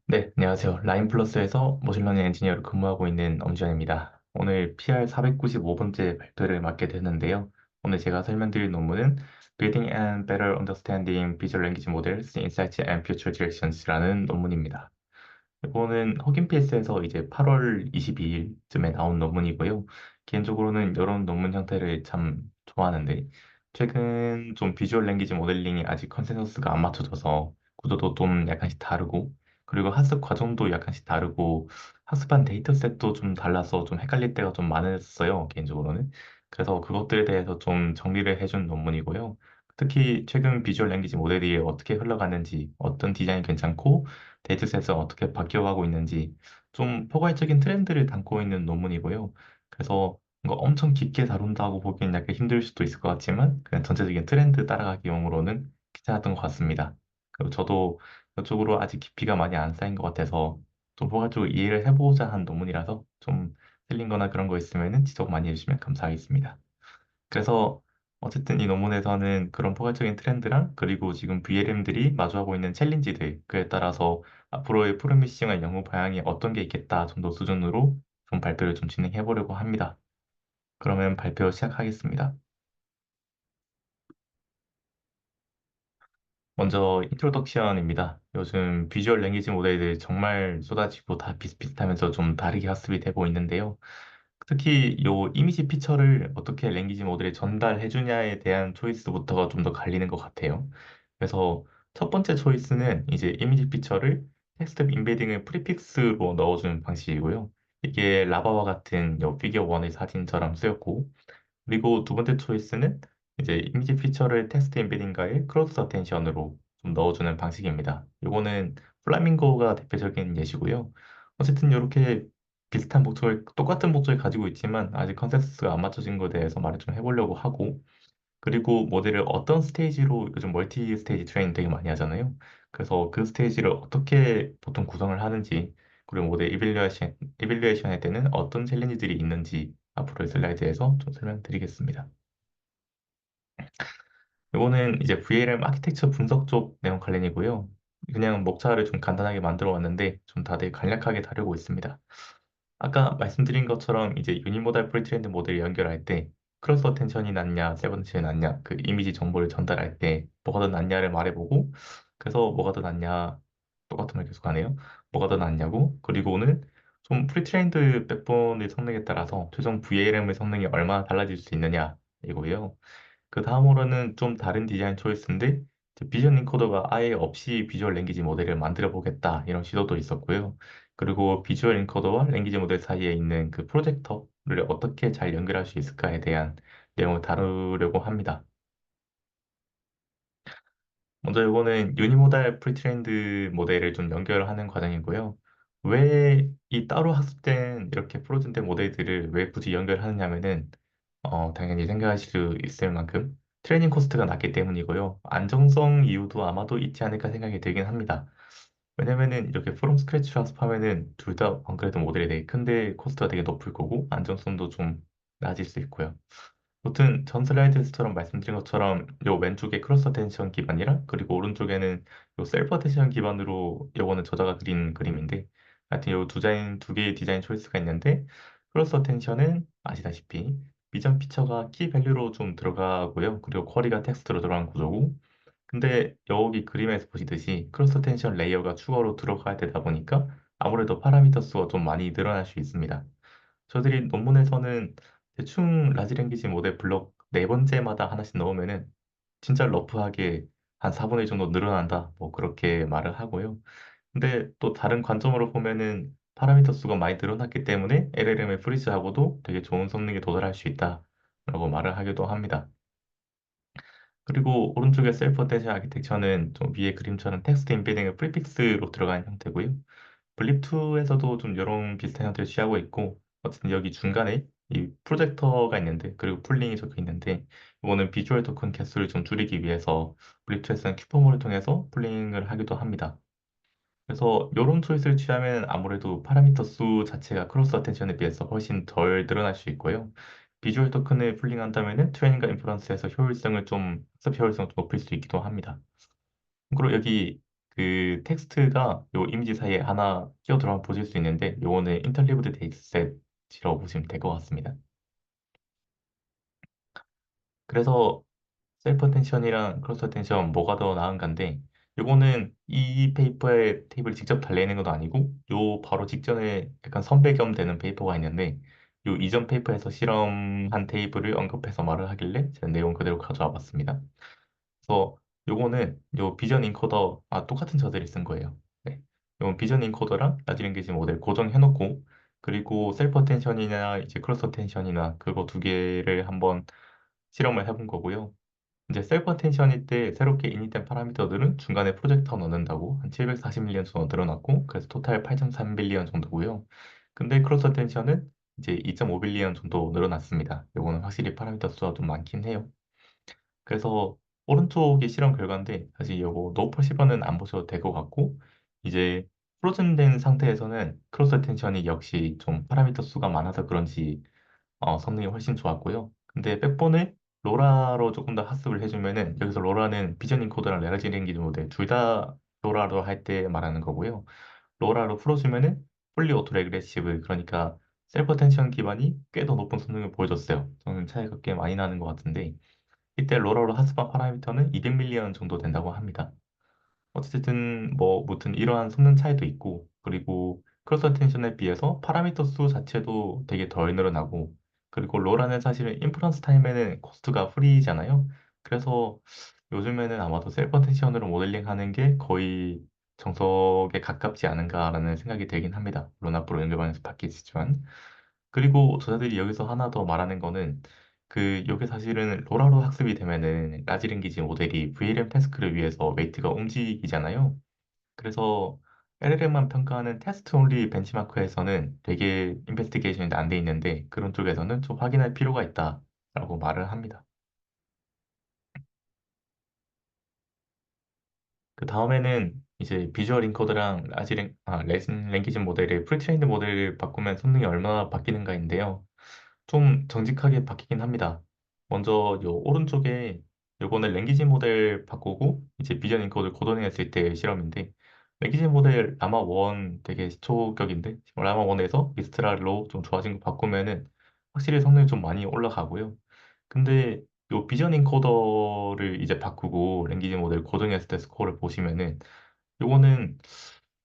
네, 안녕하세요. 라인 플러스에서 머신러닝 엔지니어로 근무하고 있는 엄지현입니다. 오늘 PR 495번째 발표를 맡게 되는데요. 오늘 제가 설명드릴 논문은 Building and Better Understanding Visual Language Models, Insights and Future Directions라는 논문입니다. 이거는 허긴페이스에서 이제 8월 22일쯤에 나온 논문이고요. 개인적으로는 이런 논문 형태를 참 좋아하는데, 최근 좀 비주얼 랭귀지 모델링이 아직 컨센서스가 안 맞춰져서 구조도 좀 약간씩 다르고, 그리고 학습 과정도 약간씩 다르고, 학습한 데이터셋도 좀 달라서 좀 헷갈릴 때가 좀 많았어요, 개인적으로는. 그래서 그것들에 대해서 좀 정리를 해준 논문이고요. 특히 최근 비주얼 랭귀지 모델이 어떻게 흘러가는지, 어떤 디자인이 괜찮고, 데이터셋은 어떻게 바뀌어가고 있는지 좀 포괄적인 트렌드를 담고 있는 논문이고요. 그래서 뭔가 엄청 깊게 다룬다고 보기엔 약간 힘들 수도 있을 것 같지만 그냥 전체적인 트렌드 따라가기용으로는 괜찮았던 것 같습니다. 그리고 저도 이쪽으로 아직 깊이가 많이 안 쌓인 것 같아서 좀 포괄적으로 이해를 해보자 한 논문이라서 좀 틀린 거나 그런 거 있으면 지적 많이 해주시면 감사하겠습니다. 그래서 어쨌든 이 논문에서는 그런 포괄적인 트렌드랑 그리고 지금 VLM들이 마주하고 있는 챌린지들, 그에 따라서 앞으로의 프로미싱한 연구 방향이 어떤 게 있겠다 정도 수준으로 좀 발표를 좀 진행해 보려고 합니다. 그러면 발표 시작하겠습니다. 먼저 인트로덕션입니다. 요즘 비주얼 랭귀지 모델들 정말 쏟아지고 다 비슷비슷하면서 좀 다르게 학습이 되고 있는데요. 특히 요 이미지 피처를 어떻게 랭귀지 모델에 전달해 주냐에 대한 초이스부터가 좀 더 갈리는 것 같아요. 그래서 첫 번째 초이스는 이제 이미지 피처를 텍스트 임베딩을 프리픽스로 넣어주는 방식이고요. 이게 라바와 같은 요 피겨 원의 사진처럼 쓰였고, 그리고 두 번째 초이스는 이제 이미지 피처를 텍스트 임베딩과의 크로스 어텐션으로 좀 넣어주는 방식입니다. 이거는 플라밍고가 대표적인 예시고요. 어쨌든 이렇게 비슷한 목적을, 똑같은 목적을 가지고 있지만 아직 컨센서스가 안 맞춰진 것에 대해서 말을 좀 해보려고 하고, 그리고 모델을 어떤 스테이지로 요즘 멀티 스테이지 트레이닝 되게 많이 하잖아요. 그래서 그 스테이지를 어떻게 보통 구성을 하는지, 그리고 모델 이빌리에이션에 때는 어떤 챌린지들이 있는지 앞으로의 슬라이드에서 좀 설명드리겠습니다. 이거는 이제 VLM 아키텍처 분석 쪽 내용 관련이고요. 그냥 목차를 좀 간단하게 만들어 왔는데 좀 다들 간략하게 다루고 있습니다. 아까 말씀드린 것처럼 이제 유니모달 프리트레인드 모델을 연결할 때 크로스 어텐션이 낫냐, 세븐 텐션이 낫냐, 그 이미지 정보를 전달할 때 뭐가 더 낫냐를 말해보고, 그래서 뭐가 더 낫냐, 똑같은 말 계속하네요. 뭐가 더 낫냐고, 그리고는 좀 프리트레인드 백본의 성능에 따라서 최종 VLM의 성능이 얼마나 달라질 수 있느냐 이거예요. 그 다음으로는 좀 다른 디자인 초이스인데 이제 비전 인코더가 아예 없이 비주얼 랭귀지 모델을 만들어 보겠다 이런 시도도 있었고요. 그리고 비주얼 인코더와 랭귀지 모델 사이에 있는 그 프로젝터를 어떻게 잘 연결할 수 있을까에 대한 내용을 다루려고 합니다. 먼저 이거는 유니모달 프리트레인드 모델을 좀 연결하는 과정이고요. 왜 이 따로 학습된 이렇게 프로즌된 모델들을 왜 굳이 연결하느냐면은 당연히 생각하실 수 있을 만큼 트레이닝 코스트가 낮기 때문이고요. 안정성 이유도 아마도 있지 않을까 생각이 들긴 합니다. 왜냐면은 이렇게 프롬 스크래치로 학습하면은 둘 다 안 그래도 모델이 되게 큰데 코스트가 되게 높을 거고 안정성도 좀 낮을 수 있고요. 아무튼 전 슬라이드에서처럼 말씀드린 것처럼 요 왼쪽에 크로스 어텐션 기반이랑 그리고 오른쪽에는 요 셀프 어텐션 기반으로 요거는 저자가 그린 그림인데 하여튼 요 두 개의 디자인 초이스가 있는데 크로스 어텐션은 아시다시피 비전 피처가 키 밸류로 좀 들어가고요. 그리고 쿼리가 텍스트로 들어간 구조고 근데 여기 그림에서 보시듯이 크로스 텐션 레이어가 추가로 들어가야 되다 보니까 아무래도 파라미터 수가 좀 많이 늘어날 수 있습니다. 저들이 논문에서는 대충 라지 랭귀지 모델 블록 네 번째마다 하나씩 넣으면은 진짜 러프하게 한 4분의 1 정도 늘어난다. 뭐 그렇게 말을 하고요. 근데 또 다른 관점으로 보면은 파라미터 수가 많이 늘어났기 때문에 LLM을 프리즈하고도 되게 좋은 성능에 도달할 수 있다라고 말을 하기도 합니다. 그리고 오른쪽에 셀프 어텐션 아키텍처는 좀 위에 그림처럼 텍스트 임베딩을 프리픽스로 들어간 형태고요. 블립2에서도 좀 이런 비슷한 형태를 취하고 있고, 어쨌든 여기 중간에 이 프로젝터가 있는데, 그리고 풀링이 적혀 있는데, 이거는 비주얼 토큰 개수를 좀 줄이기 위해서 블립2에서는 큐포모를 통해서 풀링을 하기도 합니다. 그래서 이런 초이스를 취하면 아무래도 파라미터 수 자체가 크로스 어텐션에 비해서 훨씬 덜 늘어날 수 있고요. 비주얼 토큰을 풀링한다면은 트레이닝과 인퍼런스에서 효율성을 좀, 학습 효율성을 좀 높일 수 있기도 합니다. 그리고 여기 그 텍스트가 요 이미지 사이에 하나 끼어들어만 보실 수 있는데 요거는 인터리브드 데이터셋이라고 보시면 될 것 같습니다. 그래서 셀프 어텐션이랑 크로스 어텐션 뭐가 더 나은가인데 요거는 이 페이퍼에 테이블 직접 달려있는 것도 아니고 요 바로 직전에 약간 선배 겸 되는 페이퍼가 있는데 요 이전 페이퍼에서 실험한 테이블을 언급해서 말을 하길래 제가 내용 그대로 가져와 봤습니다. 그래서 요거는 요 비전 인코더 똑같은 저들이 쓴 거예요. 네. 요 비전 인코더랑 라지 랭귀지 모델 고정해 놓고 그리고 셀프 어텐션이나 이제 크로스 어텐션이나 그거 두 개를 한번 실험을 해본 거고요. 이제 셀프 어텐션일 때 새롭게 인it된 파라미터들은 중간에 프로젝터 넣는다고 한 740밀리언 정도 늘어났고 그래서 토탈 8.3빌리언 정도고요. 근데 크로스 어텐션은 이제 2.5빌리언 정도 늘어났습니다. 요거는 확실히 파라미터 수가 좀 많긴 해요. 그래서 오른쪽이 실험 결과인데 사실 요거 노 퍼시버는 안 보셔도 될 것 같고 이제 프로즌된 상태에서는 크로스 어텐션이 역시 좀 파라미터 수가 많아서 그런지 성능이 훨씬 좋았고요. 근데 백본을 로라로 조금 더 학습을 해주면은 여기서 로라는 비전 인코더랑 레가지 랭귀지 모델 둘 다 로라로 할 때 말하는 거고요. 로라로 풀어주면은 fully 오토 레그레시브 그러니까 셀프 텐션 기반이 꽤 더 높은 성능을 보여줬어요. 저는 차이가 꽤 많이 나는 것 같은데 이때 로라로 학습한 파라미터는 200밀리언 정도 된다고 합니다. 어쨌든 뭐 무튼 이러한 성능 차이도 있고 그리고 크로스 텐션에 비해서 파라미터 수 자체도 되게 덜 늘어나고 그리고 로라는 사실은 인프런스 타임에는 코스트가 프리잖아요. 그래서 요즘에는 아마도 셀프 텐션으로 모델링 하는 게 거의 정석에 가깝지 않은가라는 생각이 들긴 합니다. 물론 앞으로 연결반에서 바뀌겠지만 그리고 저자들이 여기서 하나 더 말하는 거는 그 요게 사실은 로라로 학습이 되면은 라지랭귀지 모델이 VLM 태스크를 위해서 웨이트가 움직이잖아요. 그래서 LLM만 평가하는 테스트 온리 벤치마크에서는 되게 인베스티게이션이 안 돼 있는데 그런 쪽에서는 좀 확인할 필요가 있다라고 말을 합니다. 그 다음에는 이제 비주얼 인코더랑 레슨 랭귀지 모델의 프리트레인드 모델을 바꾸면 성능이 얼마나 바뀌는가인데요. 좀 정직하게 바뀌긴 합니다. 먼저 요 오른쪽에 요거는 랭귀지 모델 바꾸고 이제 비전 인코드 고도냈을 때 실험인데 랭귀지 모델 라마 1 되게 시초격인데 지금 라마 1에서 미스트랄로 좀 좋아진 거 바꾸면은 확실히 성능이 좀 많이 올라가고요. 근데 요 비전 인코더를 이제 바꾸고 랭귀지 모델 고정했을 때 스코어를 보시면은 요거는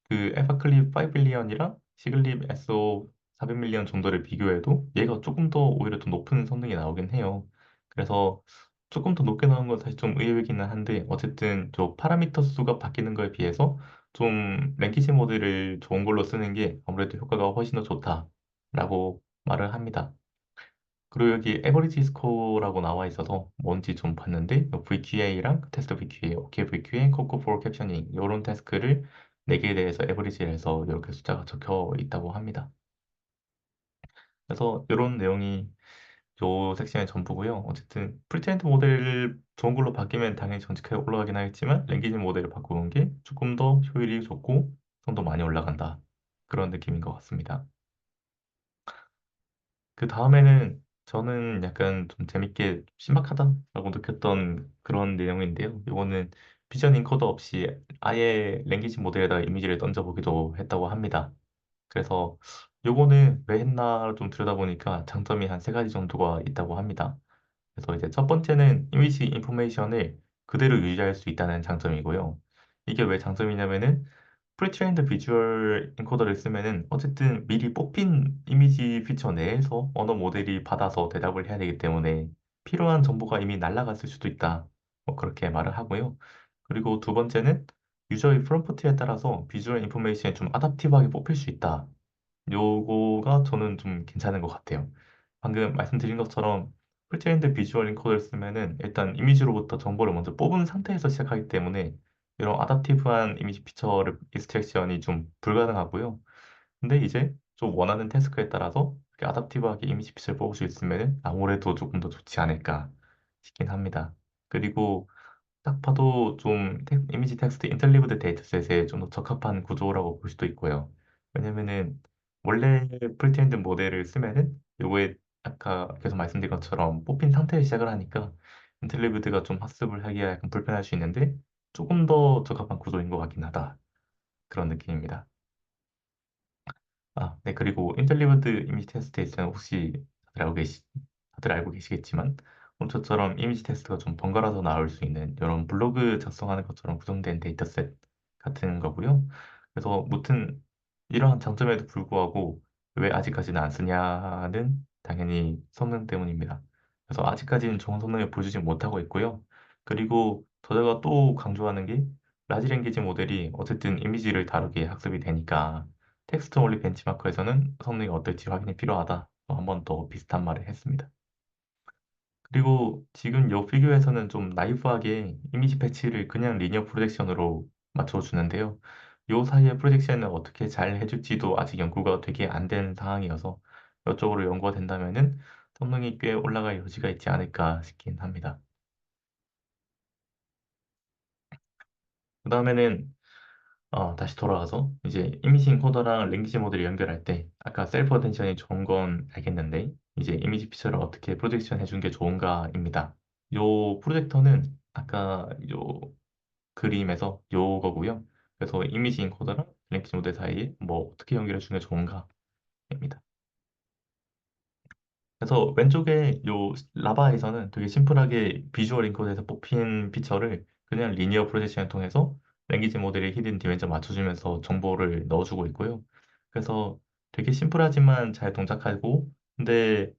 그 에바클립 5빌리언이랑 시글립 SO 400밀리언 정도를 비교해도 얘가 조금 더 오히려 더 높은 성능이 나오긴 해요. 그래서 조금 더 높게 나온 건 사실 좀 의외이기는 한데 어쨌든 저 파라미터 수가 바뀌는 거에 비해서 좀 랭귀지 모델을 좋은 걸로 쓰는 게 아무래도 효과가 훨씬 더 좋다라고 말을 합니다. 그리고 여기 에버리지 스코어라고 나와 있어서 뭔지 좀 봤는데 VQA랑 테스트 VQA, OK VQA, 코코 포 캡셔닝 이런 태스크를 4개에 대해서 에버리지를 해서 이렇게 숫자가 적혀 있다고 합니다. 그래서 이런 내용이 요 섹션의 전부고요. 어쨌든 프리테인드 모델 좋은 걸로 바뀌면 당연히 정직하게 올라가긴 하겠지만 랭귀지 모델을 바꾸는 게 조금 더 효율이 좋고 성도 많이 올라간다. 그런 느낌인 것 같습니다. 그 다음에는 저는 약간 좀 재밌게 신박하다라고 느꼈던 그런 내용인데요. 이거는 비전 인코더 없이 아예 랭귀지 모델에다 이미지를 던져보기도 했다고 합니다. 그래서 요거는 왜 했나 좀 들여다보니까 장점이 한 세 가지 정도가 있다고 합니다. 그래서 이제 첫 번째는 이미지 인포메이션을 그대로 유지할 수 있다는 장점이고요. 이게 왜 장점이냐면은 프리트레인드 비주얼 엔코더를 쓰면은 어쨌든 미리 뽑힌 이미지 피처 내에서 언어 모델이 받아서 대답을 해야 되기 때문에 필요한 정보가 이미 날아갔을 수도 있다. 뭐 그렇게 말을 하고요. 그리고 두 번째는 유저의 프롬프트에 따라서 비주얼 인포메이션이 좀 아답티브하게 뽑힐 수 있다. 요거가 저는 좀 괜찮은 것 같아요. 방금 말씀드린 것처럼 프리트레인드 비주얼 인코더를 쓰면은 일단 이미지로부터 정보를 먼저 뽑은 상태에서 시작하기 때문에 이런 아답티브한 이미지 피처를 익스트랙션이 좀 불가능하고요. 근데 이제 좀 원하는 태스크에 따라서 이렇게 아답티브하게 이미지 피처를 뽑을 수 있으면 아무래도 조금 더 좋지 않을까 싶긴 합니다. 그리고 딱 봐도 좀 이미지 텍스트 인텔리브드 데이터셋에 좀 더 적합한 구조라고 볼 수도 있고요. 왜냐면은 원래 프리티엔드 모델을 쓰면은 요거에 아까 계속 말씀드린 것처럼 뽑힌 상태에 시작을 하니까 인텔리브드가 좀 학습을 하기가 약간 불편할 수 있는데 조금 더 적합한 구조인 것 같긴 하다. 그런 느낌입니다. 아, 네, 그리고 인텔리버드 이미지 테스트에서는 혹시 다들 알고 계시겠지만, 저처럼 이미지 테스트가 좀 번갈아서 나올 수 있는 이런 블로그 작성하는 것처럼 구성된 데이터셋 같은 거고요. 그래서 무튼 이러한 장점에도 불구하고 왜 아직까지는 안 쓰냐는 당연히 성능 때문입니다. 그래서 아직까지는 좋은 성능을 보여주지 못하고 있고요. 그리고 저자가 또 강조하는 게 라지 랭귀지 모델이 어쨌든 이미지를 다루게 학습이 되니까 텍스트 only 벤치마크에서는 성능이 어떨지 확인이 필요하다. 한 번 더 비슷한 말을 했습니다. 그리고 지금 요 피규어에서는 좀 나이브하게 이미지 패치를 그냥 리니어 프로젝션으로 맞춰주는데요. 요 사이의 프로젝션을 어떻게 잘 해줄지도 아직 연구가 되게 안 된 상황이어서 이쪽으로 연구가 된다면은 성능이 꽤 올라갈 여지가 있지 않을까 싶긴 합니다. 그 다음에는 다시 돌아가서 이제 이미지 인코더랑 랭귀지 모델을 연결할 때 아까 셀프 어텐션이 좋은 건 알겠는데 이제 이미지 피처를 어떻게 프로젝션 해준 게 좋은가입니다. 요 프로젝터는 아까 요 그림에서 요거고요. 그래서 이미지 인코더랑 랭귀지 모델 사이에 뭐 어떻게 연결해 주는 게 좋은가입니다. 그래서 왼쪽에 요 라바에서는 되게 심플하게 비주얼 인코드에서 뽑힌 피처를 그냥 리니어 프로젝션을 통해서 랭귀지 모델의 히든 디멘전 맞춰주면서 정보를 넣어주고 있고요. 그래서 되게 심플하지만 잘 동작하고 근데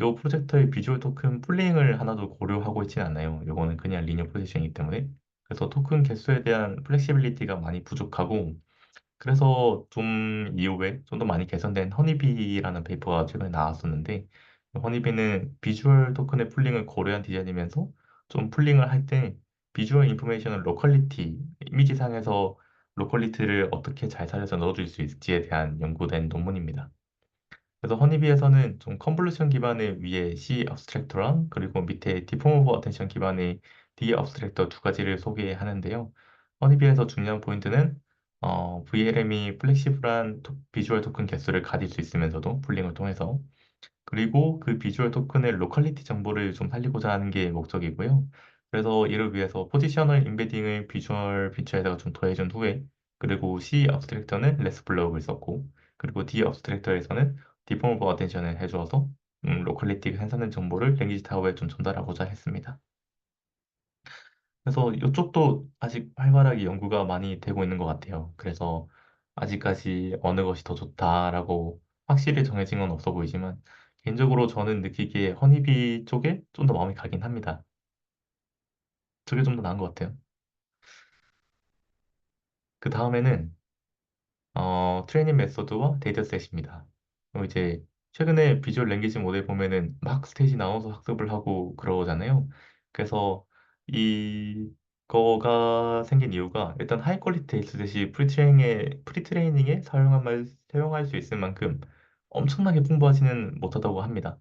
요 프로젝터의 비주얼 토큰 풀링을 하나도 고려하고 있지는 않아요. 요거는 그냥 리니어 프로젝션이기 때문에. 그래서 토큰 개수에 대한 플렉시빌리티가 많이 부족하고 그래서 좀 이후에 좀 더 많이 개선된 허니비라는 페이퍼가 최근에 나왔었는데 허니비는 비주얼 토큰의 풀링을 고려한 디자인이면서 좀 풀링을 할 때 비주얼 인포메이션을 로컬리티, 이미지상에서 로컬리티를 어떻게 잘 살려서 넣어줄 수 있을지에 대한 연구된 논문입니다. 그래서 허니비에서는 좀 컨볼루션 기반의 위에 C abstract랑 그리고 밑에 디포머블 어텐션 기반의 D abstractor 두 가지를 소개하는데요. 허니비에서 중요한 포인트는 VLM이 플렉시블한 비주얼 토큰 개수를 가질 수 있으면서도 풀링을 통해서 그리고 그 비주얼 토큰의 로컬리티 정보를 좀 살리고자 하는 게 목적이고요. 그래서 이를 위해서 포지셔널 임베딩을 비주얼 피처에다가 좀 더해준 후에 그리고 C abstractor는 레스 블럭을 썼고 그리고 D abstractor에서는 디포머블 어텐션을 해주어서 로컬리티가 생산된 정보를 랭귀지 타워에 좀 전달하고자 했습니다. 그래서 이쪽도 아직 활발하게 연구가 많이 되고 있는 것 같아요. 그래서 아직까지 어느 것이 더 좋다라고 확실히 정해진 건 없어 보이지만 개인적으로 저는 느끼기에 허니비 쪽에 좀 더 마음이 가긴 합니다. 저게 좀 더 나은 것 같아요. 그 다음에는 트레이닝 메소드와 데이터셋입니다. 이제 최근에 비주얼 랭귀지 모델 보면은 막 스테이지 나눠서 학습을 하고 그러잖아요. 그래서 이거가 생긴 이유가 일단 하이 퀄리티 데이터셋이 프리트레이닝에 사용할 수 있을 만큼 엄청나게 풍부하지는 못하다고 합니다.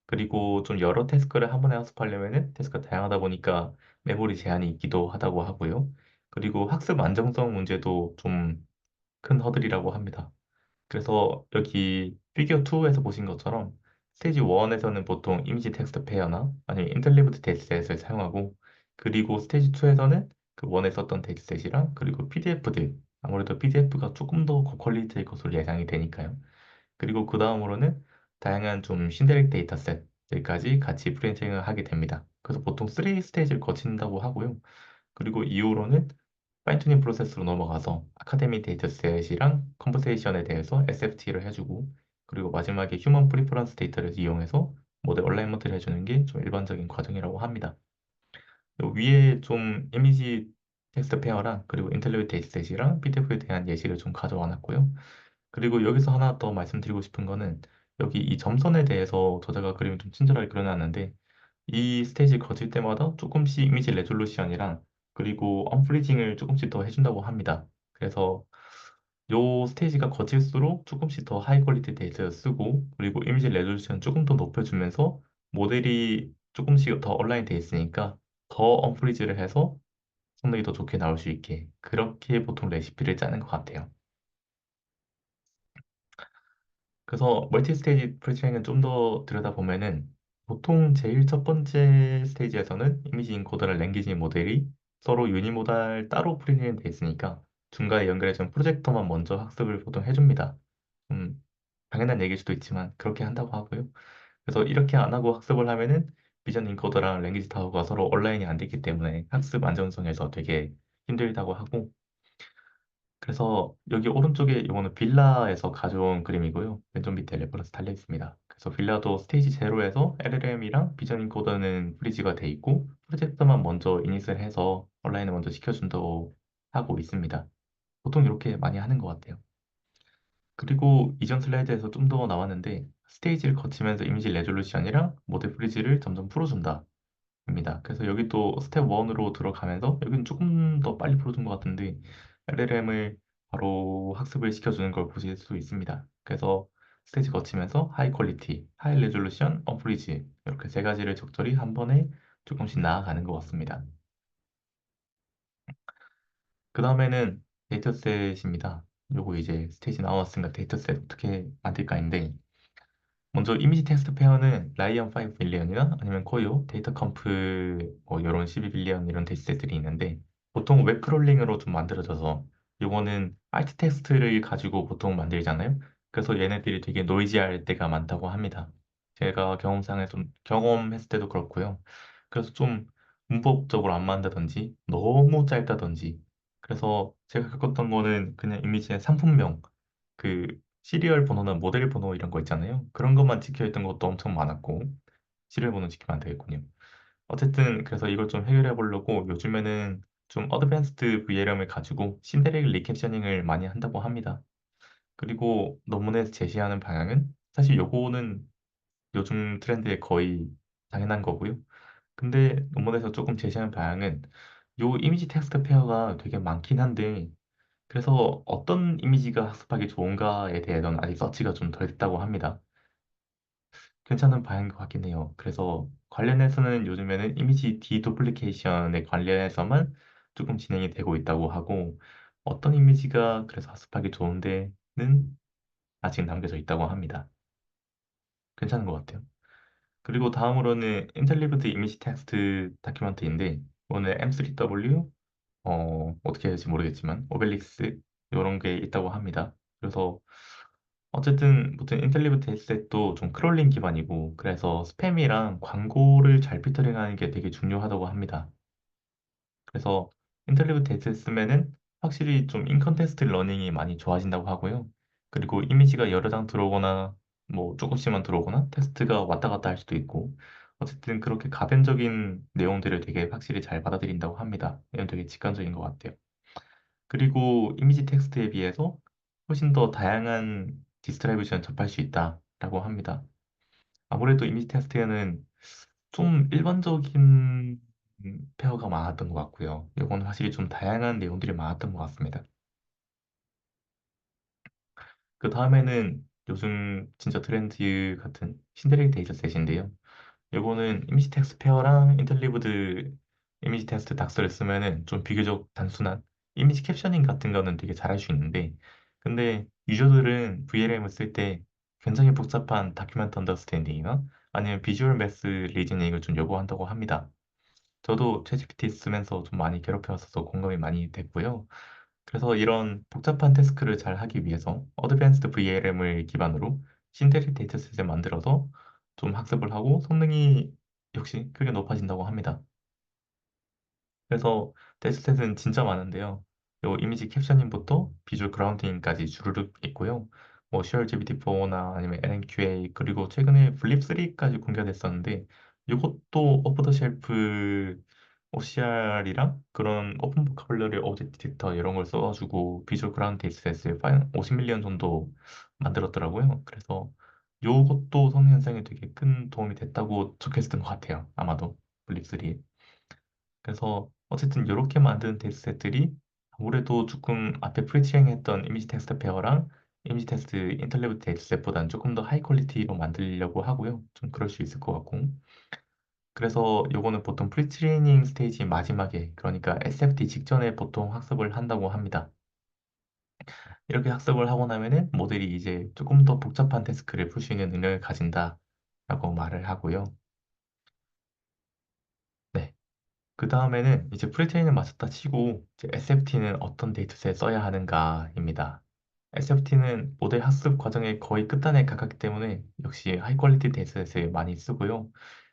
그리고 좀 여러 태스크를 한 번에 학습하려면은 태스크가 다양하다 보니까 메모리 제한이 있기도 하다고 하고요. 그리고 학습 안정성 문제도 좀 큰 허들이라고 합니다. 그래서 여기 피겨 2에서 보신 것처럼 스테이지 1에서는 보통 이미지 텍스트 페어나 아니면 인텔리브드 데이터셋을 사용하고 그리고 스테이지 2에서는 그 1에 썼던 데이터셋이랑 그리고 PDF들 아무래도 PDF가 조금 더 고퀄리티일 것으로 예상이 되니까요. 그리고 그 다음으로는 다양한 좀 신데릭 데이터셋들까지 같이 프리엔팅을 하게 됩니다. 그래서 보통 3 스테이지를 거친다고 하고요. 그리고 이후로는 파인튜닝 프로세스로 넘어가서 아카데미 데이터셋이랑 컨버세이션에 대해서 SFT를 해주고 그리고 마지막에 휴먼 프리퍼런스 데이터를 이용해서 모델 얼라이먼트를 해주는 게 좀 일반적인 과정이라고 합니다. 위에 좀 이미지 텍스트 페어랑 그리고 인텔리드 데이터셋이랑 PDF에 대한 예시를 좀 가져와 놨고요. 그리고 여기서 하나 더 말씀드리고 싶은 거는 여기 이 점선에 대해서 저자가 그림을 좀 친절하게 그려놨는데 이 스테이지 거칠 때마다 조금씩 이미지 레졸루션이랑 그리고 언프리징을 조금씩 더 해준다고 합니다. 그래서 요 스테이지가 거칠수록 조금씩 더 하이 퀄리티 데이터를 쓰고 그리고 이미지 레졸루션 조금 더 높여주면서 모델이 조금씩 더 얼라인 돼 있으니까 더 언프리즈를 해서 성능이 더 좋게 나올 수 있게 그렇게 보통 레시피를 짜는 것 같아요. 그래서 멀티 스테이지 프로세싱은 좀 더 들여다보면은 보통 제일 첫 번째 스테이지에서는 이미지 인코더랑 랭귀지 모델이 서로 유니모달 따로 프리는 돼 있으니까 중간에 연결해준 프로젝터만 먼저 학습을 보통 해줍니다. 당연한 얘기일 수도 있지만 그렇게 한다고 하고요. 그래서 이렇게 안 하고 학습을 하면은 비전 인코더랑 랭귀지 타워가 서로 온라인이 안 되기 때문에 학습 안전성에서 되게 힘들다고 하고, 그래서 여기 오른쪽에 이거는 빌라에서 가져온 그림이고요. 왼쪽 밑에 레퍼런스 달려 있습니다. 그래서 빌라도 스테이지 제로에서 LLM이랑 비전 인코더는 프리즈가 돼 있고 프로젝트만 먼저 이닛을 해서 온라인을 먼저 시켜준다고 하고 있습니다. 보통 이렇게 많이 하는 것 같아요. 그리고 이전 슬라이드에서 좀 더 나왔는데 스테이지를 거치면서 이미지 레졸루션이랑 모델 프리즈를 점점 풀어준다. 입니다. 그래서 여기 또 스텝 1으로 들어가면서 여기는 조금 더 빨리 풀어준 것 같은데 LLM을 바로 학습을 시켜주는 걸 보실 수 있습니다. 그래서 스테이지 거치면서 하이 퀄리티, 하이 레졸루션, 언프리지 이렇게 세 가지를 적절히 한 번에 조금씩 나아가는 것 같습니다. 그 다음에는 데이터셋입니다. 요거 이제 스테이지 나왔으니까 데이터셋 어떻게 만들까인데, 먼저 이미지 텍스트 페어는 라이언 5 빌리언이나 아니면 코요, 데이터 컴프 뭐 이런 12 빌리언 이런 데이터셋들이 있는데 보통 웹 크롤링으로 좀 만들어져서 요거는 알트 텍스트를 가지고 보통 만들잖아요. 그래서 얘네들이 되게 노이지할 때가 많다고 합니다. 제가 경험상에 좀 경험했을 때도 그렇고요. 그래서 좀 문법적으로 안 맞는다든지 너무 짧다든지, 그래서 제가 겪었던 거는 그냥 이미지의 상품명, 그 시리얼 번호나 모델 번호 이런 거 있잖아요. 그런 것만 찍혀 있던 것도 엄청 많았고 시리얼 번호 지키면 안 되겠군요. 어쨌든 그래서 이걸 좀 해결해 보려고 요즘에는 좀 어드밴스드 VLM을 가지고 신데렐 리캡셔닝을 많이 한다고 합니다. 그리고 논문에서 제시하는 방향은 사실 요거는 요즘 트렌드에 거의 당연한 거고요. 근데 논문에서 조금 제시하는 방향은 요 이미지 텍스트 페어가 되게 많긴 한데, 그래서 어떤 이미지가 학습하기 좋은가에 대해서는 아직 서치가 좀 덜 됐다고 합니다. 괜찮은 방향인 것 같긴 해요. 그래서 관련해서는 요즘에는 이미지 디두플리케이션에 관련해서만 조금 진행이 되고 있다고 하고, 어떤 이미지가 그래서 학습하기 좋은데는 아직 남겨져 있다고 합니다. 괜찮은 것 같아요. 그리고 다음으로는 인텔리브드 이미지 텍스트 다큐멘터리인데, 오늘 M3W 어떻게 해야 될지 모르겠지만 오벨릭스 이런 게 있다고 합니다. 그래서 어쨌든 무튼 인텔리브 데이터셋도 좀 크롤링 기반이고, 그래서 스팸이랑 광고를 잘 필터링하는 게 되게 중요하다고 합니다. 그래서 인텔리브 데이터셋 쓰면은 확실히 좀 인컨테스트 러닝이 많이 좋아진다고 하고요. 그리고 이미지가 여러 장 들어오거나 뭐 조금씩만 들어오거나 텍스트가 왔다 갔다 할 수도 있고, 어쨌든 그렇게 가변적인 내용들을 되게 확실히 잘 받아들인다고 합니다. 이건 되게 직관적인 것 같아요. 그리고 이미지 텍스트에 비해서 훨씬 더 다양한 디스트리뷰션 접할 수 있다라고 합니다. 아무래도 이미지 텍스트에는 좀 일반적인 페어가 많았던 것 같고요. 이건 확실히 좀 다양한 내용들이 많았던 것 같습니다. 그 다음에는 요즘 진짜 트렌드 같은 신데렐 데이터셋인데요. 요거는 이미지 텍스트 페어랑 인텔리브드 이미지 텍스트 닥스를 쓰면은 좀 비교적 단순한 이미지 캡셔닝 같은 거는 되게 잘할 수 있는데, 근데 유저들은 VLM을 쓸 때 굉장히 복잡한 다큐멘트 언더스탠딩이나 아니면 비주얼 매스 리즈닝을 좀 요구한다고 합니다. 저도 챗GPT 쓰면서 좀 많이 괴롭혀서 공감이 많이 됐고요. 그래서 이런 복잡한 태스크를 잘 하기 위해서 어드밴스드 VLM을 기반으로 신데렐 데이터셋을 만들어서 좀 학습을 하고 성능이 역시 크게 높아진다고 합니다. 그래서 데이터셋은 진짜 많은데요. 요 이미지 캡셔닝부터 비주얼 그라운딩까지 주르륵 있고요. 뭐 슈얼GPT4나 아니면 LNQA, 그리고 최근에 블립3까지 공개됐었는데 이것도 오프 더 쉘프 OCR이랑 그런 오픈 보카블러리 오브젝트 디텍터 이런 걸 써가지고 비주얼 그라운드 데이터셋을 50밀리언 정도 만들었더라고요. 그래서 요것도 성능 향상에 되게 큰 도움이 됐다고 적혀있었던 것 같아요. 아마도 블립3. 그래서 어쨌든 이렇게 만든 데이터셋들이 아무래도 조금 앞에 프리트레이닝했던 이미지 텍스트 페어랑 이미지 텍스트 인텔리브 데이터셋보다는 조금 더 하이 퀄리티로 만들려고 하고요. 좀 그럴 수 있을 것 같고. 그래서 요거는 보통 프리트레이닝 스테이지 마지막에, 그러니까 SFT 직전에 보통 학습을 한다고 합니다. 이렇게 학습을 하고 나면은 모델이 이제 조금 더 복잡한 태스크를 풀 수 있는 능력을 가진다라고 말을 하고요. 네. 그 다음에는 이제 프리트레이닝을 마쳤다 치고 이제 SFT는 어떤 데이터셋 써야 하는가입니다. SFT는 모델 학습 과정의 거의 끝단에 가깝기 때문에 역시 하이 퀄리티 데이터셋을 많이 쓰고요.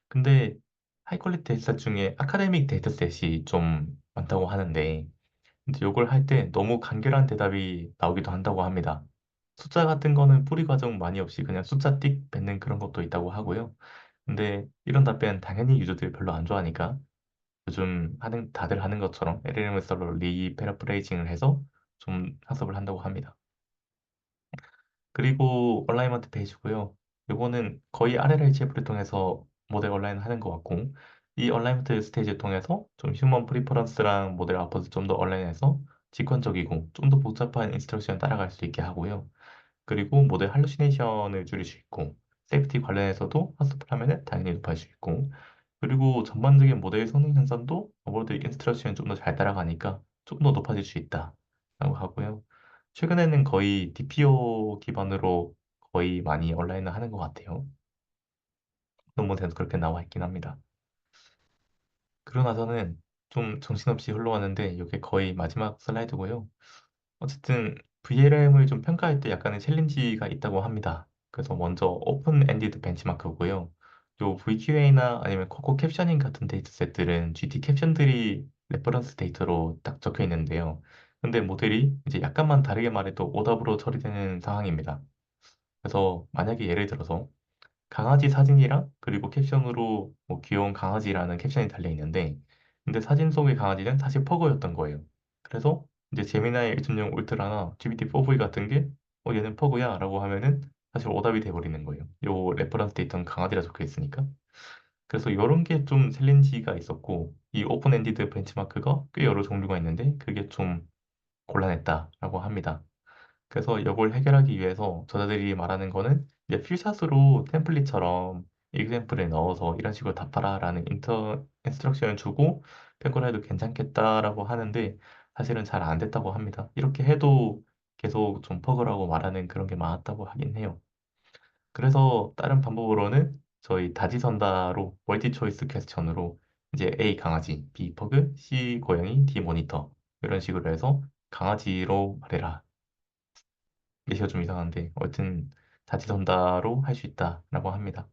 근데 하이 퀄리티 데이터셋 중에 아카데믹 데이터셋이 좀 많다고 하는데 이제 이걸 할 때 너무 간결한 대답이 나오기도 한다고 합니다. 숫자 같은 거는 뿌리 과정 많이 없이 그냥 숫자 띡 뱉는 그런 것도 있다고 하고요. 근데 이런 답변 당연히 유저들이 별로 안 좋아하니까 요즘 다들 하는 것처럼 LLM을 서로 리패러프레이징을 해서 좀 학습을 한다고 합니다. 그리고 얼라이먼트 페이지고요. 요거는 거의 RLHF를 통해서 모델 얼라인 하는 것 같고 이 얼라이먼트 스테이지를 통해서 좀 휴먼 프리퍼런스랑 모델 아웃풋을 좀 더 얼라인해서 직관적이고 좀 더 복잡한 인스트럭션 따라갈 수 있게 하고요. 그리고 모델 할루시네이션을 줄일 수 있고 세이프티 관련해서도 학습을 하면 당연히 높아질 수 있고 그리고 전반적인 모델 성능 향상도 아무래도 인스트럭션이 좀 더 잘 따라가니까 좀 더 높아질 수 있다 라고 하고요. 최근에는 거의 DPO 기반으로 거의 많이 온라인을 하는 것 같아요. 논문에도 그렇게 나와 있긴 합니다. 그러고 나서는 좀 정신없이 흘러가는데 이게 거의 마지막 슬라이드고요. 어쨌든 VLM을 좀 평가할 때 약간의 챌린지가 있다고 합니다. 그래서 먼저 오픈 엔디드 벤치마크고요. 요 VQA나 아니면 코코 캡셔닝 같은 데이터셋들은 GT 캡션들이 레퍼런스 데이터로 딱 적혀 있는데요. 근데 모델이 이제 약간만 다르게 말해도 오답으로 처리되는 상황입니다. 그래서 만약에 예를 들어서 강아지 사진이랑 그리고 캡션으로 뭐 귀여운 강아지라는 캡션이 달려 있는데 근데 사진 속의 강아지는 사실 퍼그였던 거예요. 그래서 이제 제미나이 1.0 울트라나 GPT-4V 같은 게 얘는 퍼그야 라고 하면은 사실 오답이 돼버리는 거예요. 요 레퍼런스 데이터는 강아지라 적혀 있으니까. 그래서 이런 게 좀 챌린지가 있었고 이 오픈 엔디드 벤치마크가 꽤 여러 종류가 있는데 그게 좀 곤란했다라고 합니다. 그래서 이걸 해결하기 위해서 저자들이 말하는 거는 이제 필샷으로 템플릿처럼 example에 넣어서 이런 식으로 답하라라는 인스트럭션을 주고 평가를 해도 괜찮겠다라고 하는데 사실은 잘 안 됐다고 합니다. 이렇게 해도 계속 좀 퍼그라고 말하는 그런 게 많았다고 하긴 해요. 그래서 다른 방법으로는 저희 다지선다로 멀티 초이스 퀘스천으로 이제 A 강아지, B 퍼그, C 고양이, D 모니터 이런 식으로 해서 강아지로 말해라. 예시가 좀 이상한데 어쨌든 다지선다로 할 수 있다라고 합니다.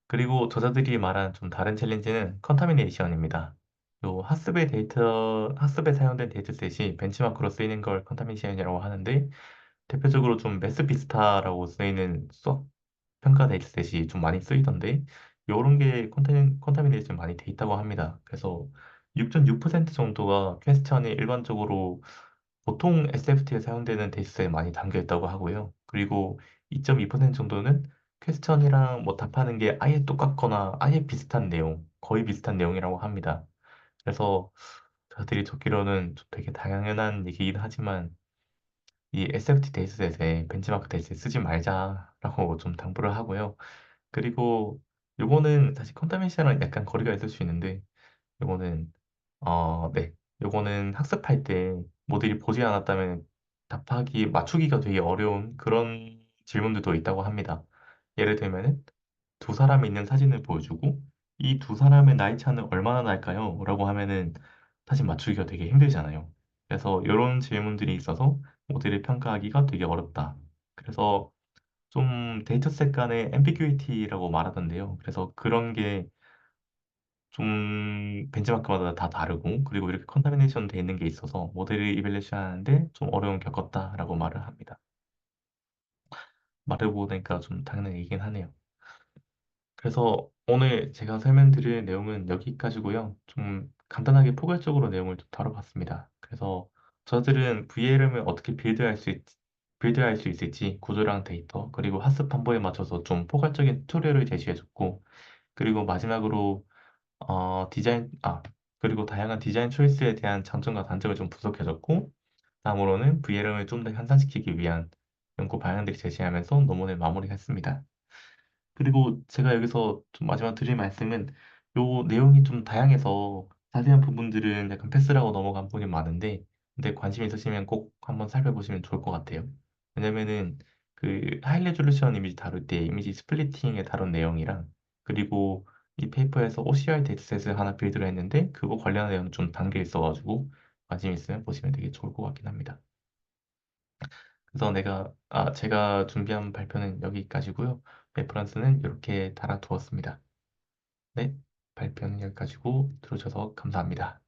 그리고 저자들이 말한 좀 다른 챌린지는 컨타미네이션입니다. 요 학습에 사용된 데이터셋이 벤치마크로 쓰이는 걸 컨타미네이션이라고 하는데 대표적으로 좀 메스비스타라고 쓰이는 수학 평가 데이터셋이 좀 많이 쓰이던데 요런 게 컨타미네이션 많이 돼 있다고 합니다. 그래서 6.6% 정도가 퀘스천이 일반적으로 보통 SFT에 사용되는 데이터셋에 많이 담겨 있다고 하고요. 그리고 2.2% 정도는 퀘스천이랑 뭐 답하는 게 아예 똑같거나 아예 비슷한 내용, 거의 비슷한 내용이라고 합니다. 그래서 저들이 듣기로는 좀 되게 당연한 얘기긴 하지만 이 SFT 데이터셋에 벤치마크 데이터셋 쓰지 말자라고 좀 당부를 하고요. 그리고 요거는 사실 컨타미네이션이랑 약간 거리가 있을 수 있는데 요거는 네. 요거는 학습할 때 모델이 보지 않았다면 맞추기가 되게 어려운 그런 질문들도 있다고 합니다. 예를 들면은 두 사람이 있는 사진을 보여주고 이 두 사람의 나이 차는 얼마나 날까요? 라고 하면은 사실 맞추기가 되게 힘들잖아요. 그래서 이런 질문들이 있어서 모델을 평가하기가 되게 어렵다. 그래서 좀 데이터셋 간의 앰비규이티라고 말하던데요. 그래서 그런 게 좀 벤치마크마다 다 다르고 그리고 이렇게 컨타미네이션 돼 있는 게 있어서 모델을 이벨레이션 하는데 좀 어려움 겪었다라고 말을 합니다. 말해보니까 좀 당연한 얘기긴 하네요. 그래서 오늘 제가 설명드릴 내용은 여기까지고요. 좀 간단하게 포괄적으로 내용을 좀 다뤄봤습니다. 그래서 저들은 VLM을 어떻게 빌드할 수 있을지 구조랑 데이터 그리고 학습 방법에 맞춰서 좀 포괄적인 튜토리얼을 제시해줬고 그리고 마지막으로 그리고 다양한 디자인 초이스에 대한 장점과 단점을 좀 분석해줬고, 다음으로는 VLM을 좀 더 향상시키기 위한 연구 방향들을 제시하면서 논문을 마무리했습니다. 그리고 제가 여기서 좀 마지막 드릴 말씀은 요 내용이 좀 다양해서 자세한 부분들은 약간 패스라고 넘어간 부분이 많은데, 근데 관심 있으시면 꼭 한번 살펴보시면 좋을 것 같아요. 왜냐면은 그 하이 레졸루션 이미지 다룰 때 이미지 스플리팅에 다룬 내용이랑 그리고 이 페이퍼에서 OCR 데이터셋을 하나 빌드를 했는데 그거 관련한 내용 좀 담겨 있어가지고 관심 있으면 보시면 되게 좋을 것 같긴 합니다. 그래서 제가 준비한 발표는 여기까지고요. 레퍼런스는 이렇게 달아두었습니다. 네, 발표는 여기까지고 들어주셔서 감사합니다.